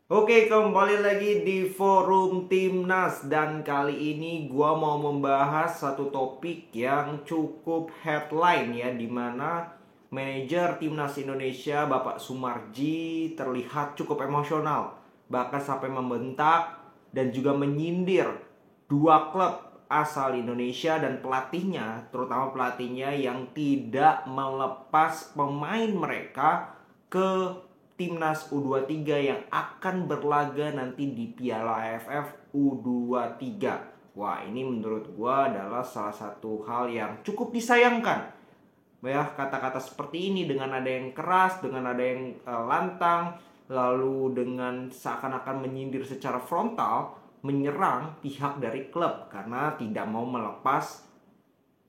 Oke, kembali lagi di forum Timnas dan kali ini gua mau membahas satu topik yang cukup headline ya, dimana manajer Timnas Indonesia Bapak Sumarji terlihat cukup emosional, bahkan sampai membentak dan juga menyindir dua klub asal Indonesia dan pelatihnya, terutama pelatihnya yang tidak melepas pemain mereka ke Timnas U23 yang akan berlaga nanti di Piala AFF U23. Wah, ini menurut gua adalah salah satu hal yang cukup disayangkan. Ya, kata-kata seperti ini dengan ada yang keras, dengan ada yang lantang, lalu dengan seakan-akan menyindir secara frontal, menyerang pihak dari klub karena tidak mau melepas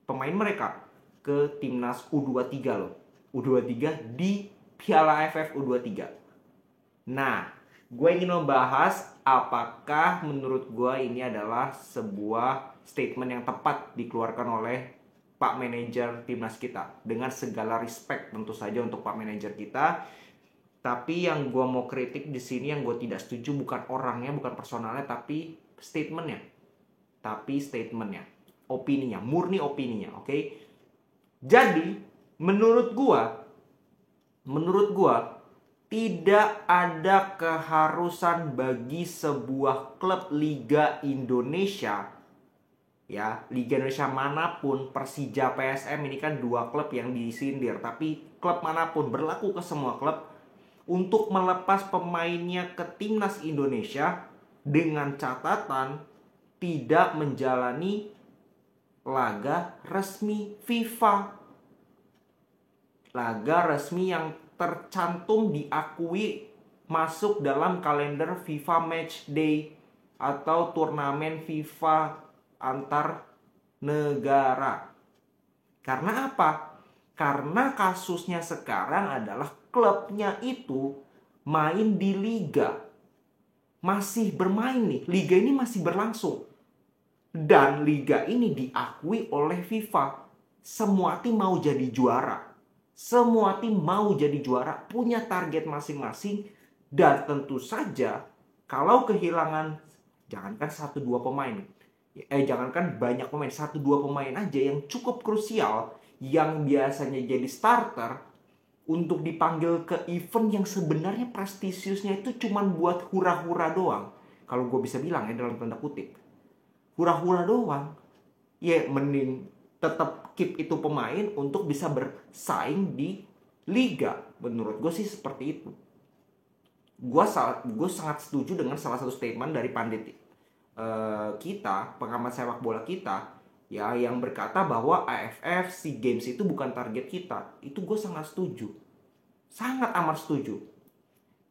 pemain mereka ke timnas U23 loh. U23 di Piala AFF U23. Nah, gue ingin membahas apakah menurut gue ini adalah sebuah statement yang tepat dikeluarkan oleh Pak Manajer Timnas kita. Dengan segala respect tentu saja untuk Pak Manajer kita. Tapi yang gue mau kritik di sini, yang gue tidak setuju bukan orangnya, bukan personalnya, tapi statementnya. Opininya, murni opininya, oke? Okay? Jadi, menurut gua tidak ada keharusan bagi sebuah klub Liga Indonesia, ya, Liga Indonesia manapun, Persija, PSM ini kan dua klub yang disindir, tapi klub manapun, berlaku ke semua klub, untuk melepas pemainnya ke timnas Indonesia dengan catatan tidak menjalani laga resmi FIFA, laga resmi yang tercantum diakui masuk dalam kalender FIFA Match Day atau turnamen FIFA antar negara. Karena apa? Karena kasusnya sekarang adalah klubnya itu main di liga. Masih bermain nih, liga ini masih berlangsung. Dan liga ini diakui oleh FIFA. Semua tim mau jadi juara. Semua tim mau jadi juara, punya target masing-masing. Dan tentu saja, kalau kehilangan, jangankan 1-2 pemain, jangankan banyak pemain, 1-2 pemain aja yang cukup krusial, yang biasanya jadi starter, untuk dipanggil ke event yang sebenarnya prestisiusnya itu cuma buat hura-hura doang. Kalau gue bisa bilang ya dalam tanda kutip, hura-hura doang. Ya mending tetap keep itu pemain untuk bisa bersaing di liga. Menurut gue sih seperti itu. Gue sangat setuju dengan salah satu statement dari pandit kita, pengamat sepak bola kita, ya, yang berkata bahwa AFF SEA Games itu bukan target kita. Itu gue sangat setuju, sangat amat setuju.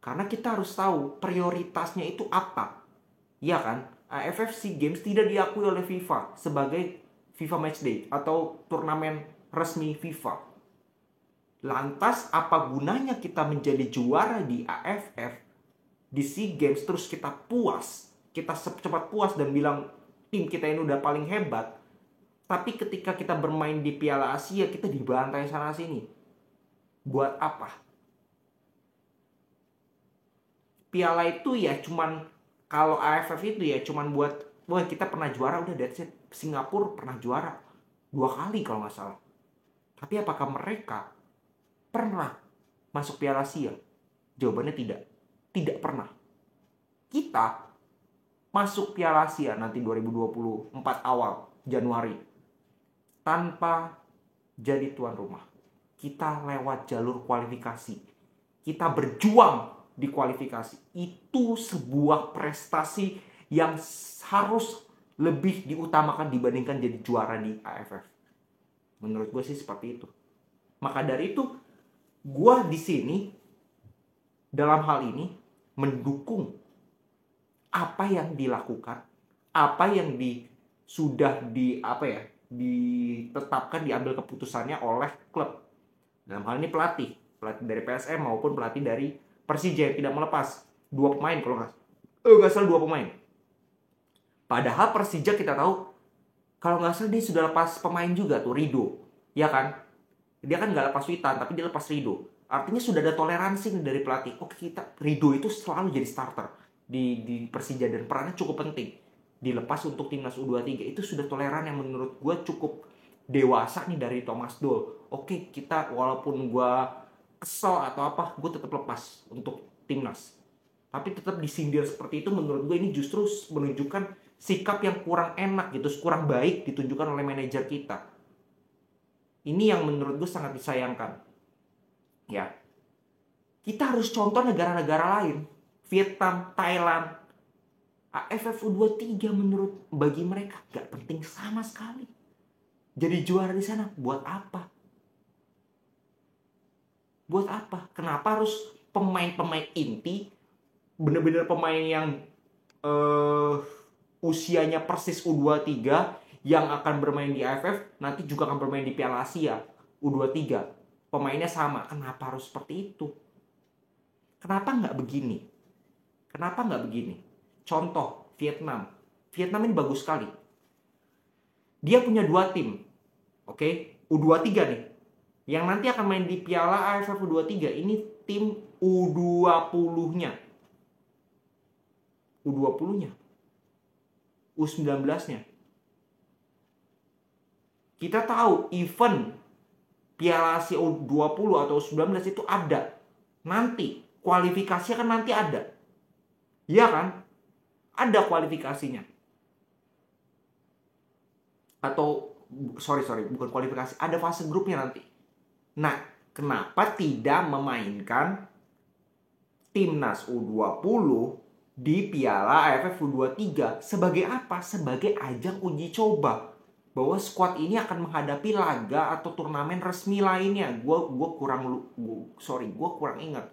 Karena kita harus tahu prioritasnya itu apa. Ya kan? AFF SEA Games tidak diakui oleh FIFA sebagai FIFA Matchday atau turnamen resmi FIFA. Lantas apa gunanya kita menjadi juara di AFF, di SEA Games, terus kita puas, kita secepat puas dan bilang tim kita ini udah paling hebat, tapi ketika kita bermain di Piala Asia kita dibantai sana sini. Buat apa? Piala itu ya cuman, kalau AFF itu ya cuman buat, wah kita pernah juara, udah that's it. Singapura pernah juara 2 kali kalau nggak salah. Tapi apakah mereka pernah masuk Piala Asia? Jawabannya tidak. Tidak pernah. Kita masuk Piala Asia nanti 2024 awal Januari tanpa jadi tuan rumah. Kita lewat jalur kualifikasi. Kita berjuang di kualifikasi. Itu sebuah prestasi yang harus lebih diutamakan dibandingkan jadi juara di AFF. Menurut gue sih seperti itu. Maka dari itu, gue di sini dalam hal ini mendukung apa yang dilakukan, apa yang sudah ditetapkan, diambil keputusannya oleh klub. Dalam hal ini pelatih dari PSM maupun pelatih dari Persija yang tidak melepas 2 pemain, kalau nggak salah 2 pemain. Padahal Persija kita tahu, kalau nggak salah dia sudah lepas pemain juga tuh, Rido, ya kan? Dia kan nggak lepas Witan, tapi dia lepas Rido. Artinya sudah ada toleransi nih dari pelatih. Oke, Ridho itu selalu jadi starter di Persija dan perannya cukup penting. Dilepas untuk timnas U23 itu sudah toleran yang menurut gue cukup dewasa nih dari Thomas Doll. Oke, kita walaupun gue kesel atau apa, gue tetap lepas untuk timnas. Tapi tetap disindir seperti itu menurut gue ini justru menunjukkan sikap yang kurang enak gitu, kurang baik ditunjukkan oleh manajer kita. Ini yang menurut gue sangat disayangkan. Ya, kita harus contoh negara-negara lain, Vietnam, Thailand, AFF U23 menurut bagi mereka gak penting sama sekali. Jadi juara di sana buat apa? Buat apa? Kenapa harus pemain-pemain inti, bener-bener pemain yang usianya persis U23 yang akan bermain di AFF nanti juga akan bermain di Piala Asia U23? Pemainnya sama, kenapa harus seperti itu? Kenapa nggak begini? Kenapa nggak begini? Contoh, Vietnam. Vietnam ini bagus sekali. Dia punya 2 tim. Oke, U23 nih. Yang nanti akan main di Piala AFF U23. Ini tim U20-nya. U20-nya. U19-nya. Kita tahu event Piala Asia U20 atau U19 itu ada. Nanti, kualifikasi kan nanti ada. Iya kan? Ada kualifikasinya. Atau, bukan kualifikasi. Ada fase grupnya nanti. Nah, kenapa tidak memainkan timnas U20 di Piala AFF U23? Sebagai apa? Sebagai ajang uji coba bahwa skuad ini akan menghadapi laga atau turnamen resmi lainnya. Gue kurang ingat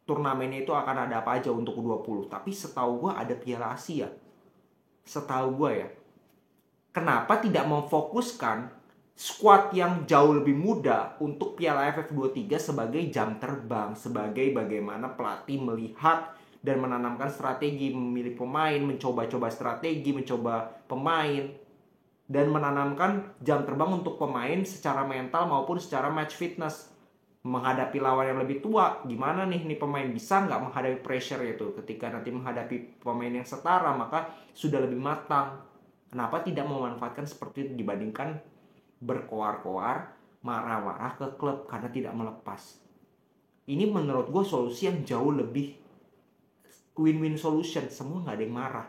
turnamennya itu akan ada apa aja untuk U20. Tapi setahu gue ada Piala Asia. Setahu gue ya. Kenapa tidak memfokuskan skuad yang jauh lebih muda untuk Piala AFF U23 sebagai jam terbang, sebagai bagaimana pelatih melihat dan menanamkan strategi, memilih pemain, mencoba-coba strategi, mencoba pemain, dan menanamkan jam terbang untuk pemain secara mental maupun secara match fitness. Menghadapi lawan yang lebih tua, gimana nih pemain bisa nggak menghadapi pressure itu? Ketika nanti menghadapi pemain yang setara, maka sudah lebih matang. Kenapa tidak memanfaatkan seperti itu dibandingkan berkoar-koar, marah-marah ke klub karena tidak melepas? Ini menurut gue solusi yang jauh lebih win-win solution. Semua nggak ada yang marah.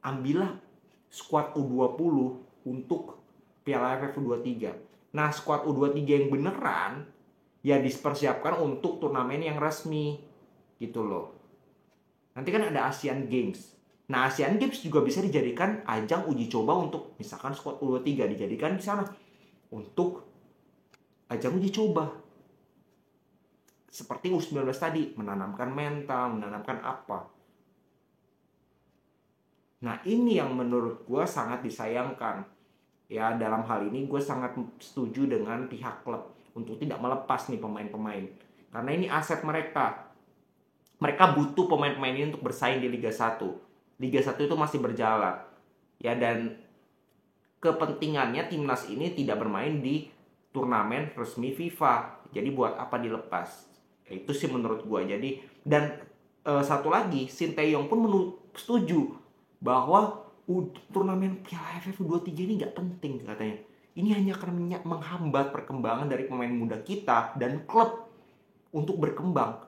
Ambillah skuad U20 untuk Piala AFF U23. Nah, skuad U23 yang beneran ya dipersiapkan untuk turnamen yang resmi gitu loh. Nanti kan ada Asian Games. Nah, Asian Games juga bisa dijadikan ajang uji coba untuk misalkan skuad U23 dijadikan di sana untuk ajang uji coba. Seperti U19 tadi, menanamkan mental, menanamkan apa. Nah, ini yang menurut gue sangat disayangkan. Ya, dalam hal ini gue sangat setuju dengan pihak klub untuk tidak melepas nih pemain-pemain. Karena ini aset mereka. Mereka butuh pemain-pemain ini untuk bersaing di Liga 1. Liga 1 itu masih berjalan. Ya, dan kepentingannya timnas ini tidak bermain di turnamen resmi FIFA. Jadi buat apa dilepas? Itu sih menurut gue. Jadi, dan satu lagi, Sinteyong pun setuju bahwa turnamen Piala AFF U23 ini nggak penting katanya. Ini hanya akan menghambat perkembangan dari pemain muda kita dan klub untuk berkembang.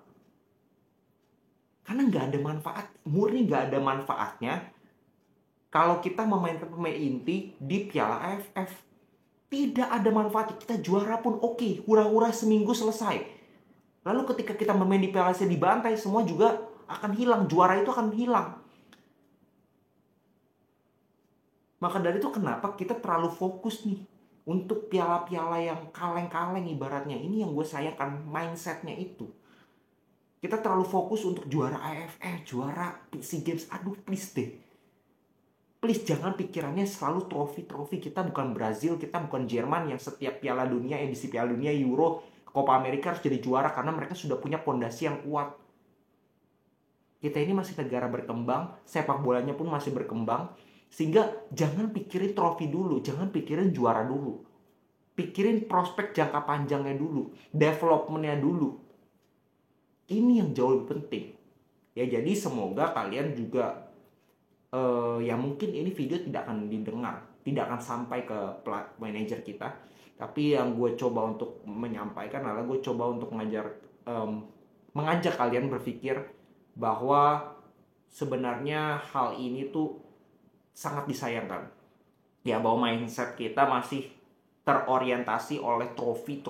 Karena nggak ada manfaat, murni nggak ada manfaatnya kalau kita memainkan pemain inti di Piala AFF. Tidak ada manfaat. Kita juara pun oke, hura-hura seminggu selesai. Lalu ketika kita bermain di Piala Asia dibantai, semua juga akan hilang. Juara itu akan hilang. Maka dari itu kenapa kita terlalu fokus nih untuk piala-piala yang kaleng-kaleng ibaratnya. Ini yang gue sayangkan, mindsetnya itu. Kita terlalu fokus untuk juara AFF, juara SEA Games. Aduh, please deh. Please jangan pikirannya selalu trofi-trofi. Kita bukan Brazil, kita bukan Jerman yang setiap Piala Dunia, edisi Piala Dunia, Euro, Copa America harus jadi juara karena mereka sudah punya pondasi yang kuat. Kita ini masih negara berkembang, sepak bolanya pun masih berkembang. Sehingga jangan pikirin trofi dulu, jangan pikirin juara dulu. Pikirin prospek jangka panjangnya dulu, developmentnya dulu. Ini yang jauh lebih penting. Ya, jadi semoga kalian juga ya mungkin ini video tidak akan didengar, tidak akan sampai ke manajer kita, tapi yang gue coba untuk menyampaikan adalah gue coba untuk mengajak kalian berpikir bahwa sebenarnya hal ini tuh sangat disayangkan. Ya, bahwa mindset kita masih terorientasi oleh trofi,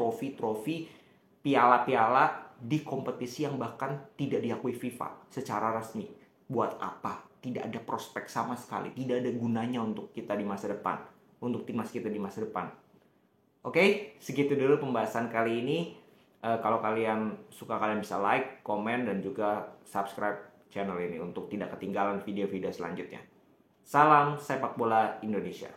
piala-piala di kompetisi yang bahkan tidak diakui FIFA secara resmi. Buat apa? Tidak ada prospek sama sekali, tidak ada gunanya untuk kita di masa depan, untuk timnas kita di masa depan. Oke, segitu dulu pembahasan kali ini. Kalau kalian suka, kalian bisa like, komen, dan juga subscribe channel ini untuk tidak ketinggalan video-video selanjutnya. Salam sepak bola Indonesia.